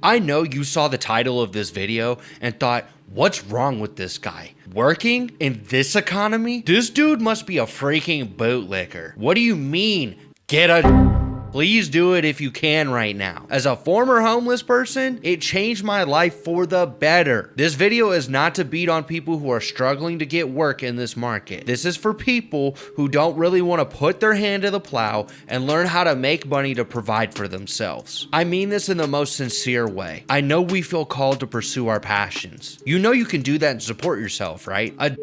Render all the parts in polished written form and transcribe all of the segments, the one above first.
I know you saw the title of this video and thought, what's wrong with this guy? Working in this economy? This dude must be a freaking bootlicker. What do you mean? Get a... Please do it if you can right now. As a former homeless person, it changed my life for the better. This video is not to beat on people who are struggling to get work in this market. This is for people who don't really want to put their hand to the plow and learn how to make money to provide for themselves. I mean this in the most sincere way. I know we feel called to pursue our passions. You know you can do that and support yourself, right? A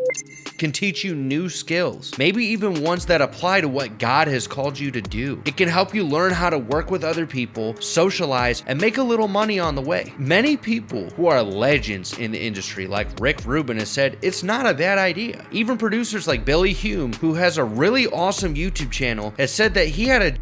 can teach you new skills, maybe even ones that apply to what God has called you to do. It can help you learn how to work with other people, socialize, and make a little money on the way. Many people who are legends in the industry, like Rick Rubin, has said it's not a bad idea. Even producers like Billy Hume, who has a really awesome YouTube channel, has said that he had a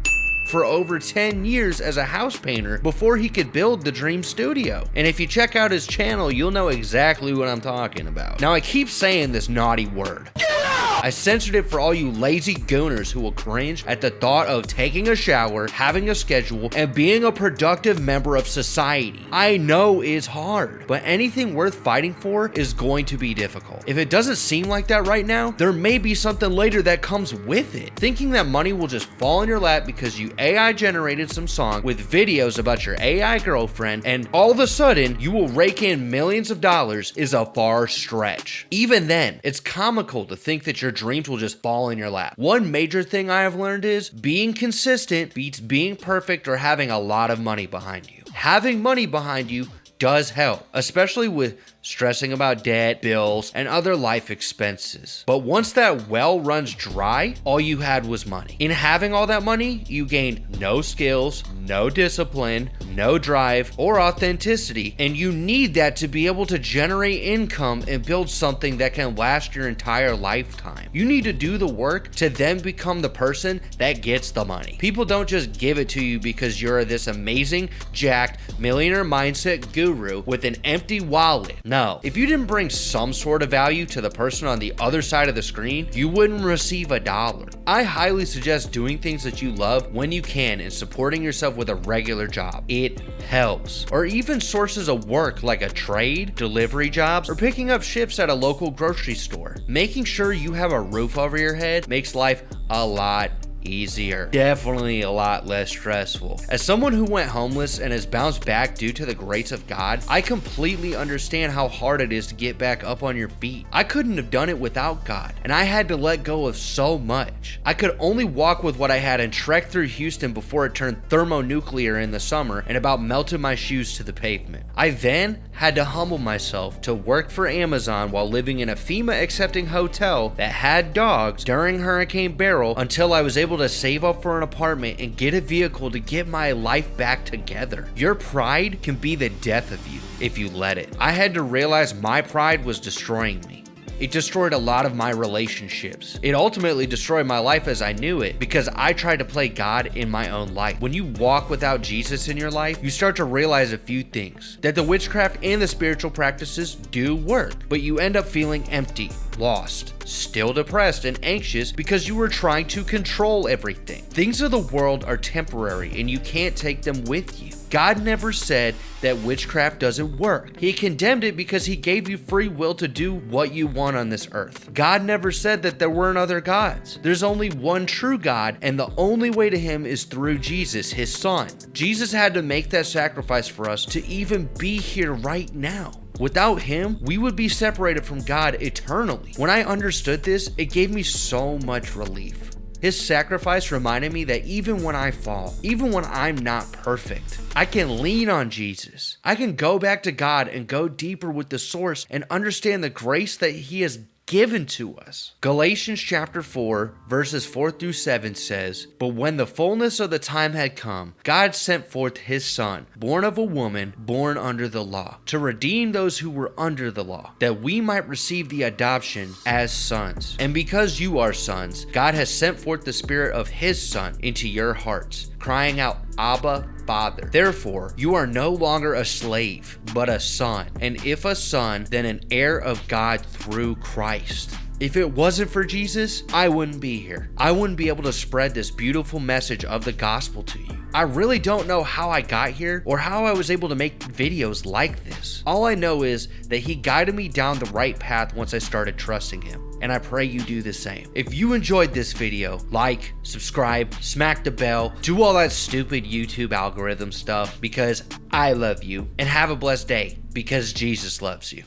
for over 10 years as a house painter before he could build the dream studio. And if you check out his channel, you'll know exactly what I'm talking about. Now, I keep saying this naughty word. I censored it for all you lazy gooners who will cringe at the thought of taking a shower, having a schedule, and being a productive member of society. I know it's hard, but anything worth fighting for is going to be difficult. If it doesn't seem like that right now, there may be something later that comes with it. Thinking that money will just fall in your lap because you AI generated some song with videos about your AI girlfriend and all of a sudden you will rake in millions of dollars is a far stretch. Even then, it's comical to think that your dreams will just fall in your lap. One major thing I have learned is being consistent beats being perfect or having a lot of money behind you. Having money behind you does help, especially with stressing about debt, bills, and other life expenses. But once that well runs dry, all you had was money. In having all that money, you gained no skills, no discipline, no drive, or authenticity, and you need that to be able to generate income and build something that can last your entire lifetime. You need to do the work to then become the person that gets the money. People don't just give it to you because you're this amazing, jacked, millionaire mindset guru with an empty wallet. No, if you didn't bring some sort of value to the person on the other side of the screen, you wouldn't receive a dollar. I highly suggest doing things that you love when you can and supporting yourself with a regular job. It helps. Or even sources of work like a trade, delivery jobs, or picking up shifts at a local grocery store. Making sure you have a roof over your head makes life a lot easier. Definitely a lot less stressful. As someone who went homeless and has bounced back due to the grace of God, I completely understand how hard it is to get back up on your feet. I couldn't have done it without God, and I had to let go of so much. I could only walk with what I had and trek through Houston before it turned thermonuclear in the summer and about melted my shoes to the pavement. I then had to humble myself to work for Amazon while living in a FEMA accepting hotel that had dogs during Hurricane Beryl until I was able to save up for an apartment and get a vehicle to get my life back together. Your pride can be the death of you if you let it. I had to realize my pride was destroying me. It destroyed a lot of my relationships. It ultimately destroyed my life as I knew it because I tried to play God in my own life. When you walk without Jesus in your life, you start to realize a few things. That the witchcraft and the spiritual practices do work, but you end up feeling empty, lost, still depressed and anxious because you were trying to control everything. Things of the world are temporary and you can't take them with you. God never said that witchcraft doesn't work. He condemned it because he gave you free will to do what you want on this earth. God never said that there weren't other gods. There's only one true God, and the only way to him is through Jesus, his son. Jesus had to make that sacrifice for us to even be here right now. Without him, we would be separated from God eternally. When I understood this, it gave me so much relief. His sacrifice reminded me that even when I fall, even when I'm not perfect, I can lean on Jesus. I can go back to God and go deeper with the source and understand the grace that he has given to us. Galatians chapter 4 verses 4 through 7 says, "But when the fullness of the time had come, God sent forth his son, born of a woman, born under the law, to redeem those who were under the law, that we might receive the adoption as sons. And because you are sons, God has sent forth the Spirit of his Son into your hearts, crying out, Abba, Father. Therefore, you are no longer a slave, but a son. And if a son, then an heir of God through Christ." If it wasn't for Jesus, I wouldn't be here. I wouldn't be able to spread this beautiful message of the gospel to you. I really don't know how I got here or how I was able to make videos like this. All I know is that he guided me down the right path once I started trusting him, and I pray you do the same. If you enjoyed this video, like, subscribe, smack the bell, do all that stupid YouTube algorithm stuff because I love you, and have a blessed day because Jesus loves you.